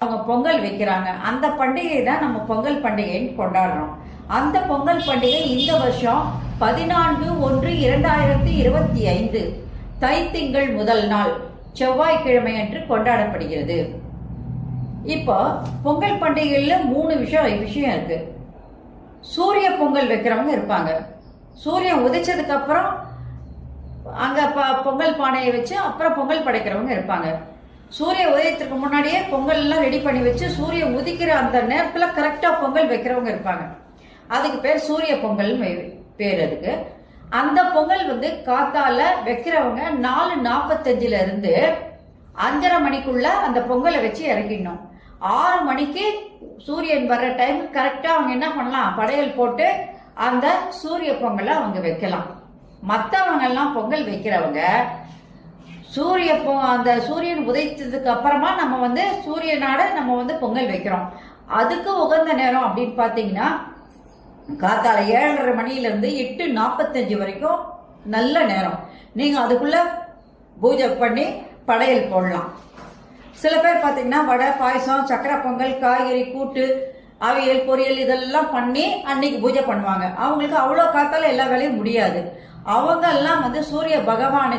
அவங்க பொங்கல் வைக்கிறாங்க. அந்த பண்டிகை தான் நம்ம பொங்கல் பண்டிகைன்னு கொண்டாடுறோம். அந்த பொங்கல் பண்டிகை இந்த வருஷம் 14/1/2025 தைத்திங்கள் முதல் நாள் செவ்வாய்க்கிழமை அன்று கொண்டாடப்படுகிறது. இப்போ பொங்கல் பண்டிகையில 3 விஷயம் இருக்கு. சூரிய பொங்கல் வைக்கிறவங்க இருப்பாங்க. சூரியன் உதிச்சதுக்கு அப்புறம் அங்க பொங்கல் பானையை வச்சு அப்புறம் பொங்கல் படைக்கிறவங்க இருப்பாங்க. சூரிய உதயத்துக்கு முன்னாடியே பொங்கல் எல்லாம் ரெடி பண்ணி வச்சு சூரியன் உதிக்கிற அந்த நேரத்துல கரெக்டா பொங்கல் வைக்கிறவங்க இருப்பாங்க. அதுக்கு பேர் சூரிய பொங்கல் பேர். அதுக்கு அந்த பொங்கல் காத்தால வைக்கிறவங்க 4:45 இருந்து 5:30 மணிக்குள்ள அந்த பொங்கலை வச்சு இறக்கிடணும். 6 மணிக்கு சூரியன் வர்ற டைம் கரெக்டா அவங்க என்ன பண்ணலாம், படையல் போட்டு அந்த சூரிய பொங்கலை அவங்க வைக்கலாம். மற்றவங்க எல்லாம் பொங்கல் வைக்கிறவங்க அந்த சூரியன் உதைத்ததுக்கு அப்புறமா நம்ம சூரியனாட நம்ம பொங்கல் வைக்கிறோம். அதுக்கு உகந்த நேரம் அப்படின்னு பாத்தீங்கன்னா காத்தால 7:30 மணில இருந்து 8:45 வரைக்கும் நல்ல நேரம். நீங்க அதுக்குள்ள பூஜை பண்ணி படையல் போடலாம். சில பேர் பாத்தீங்கன்னா வடை, பாயசம், சக்கரை பொங்கல், காய்கறி கூட்டு, அவியல், பொரியல் இதெல்லாம் பண்ணி அன்னைக்கு பூஜை பண்ணுவாங்க. அவங்களுக்கு அவ்வளோ காத்தால எல்லா வேலையும் முடியாது. அவங்க எல்லாம் சூரிய பகவானுக்கு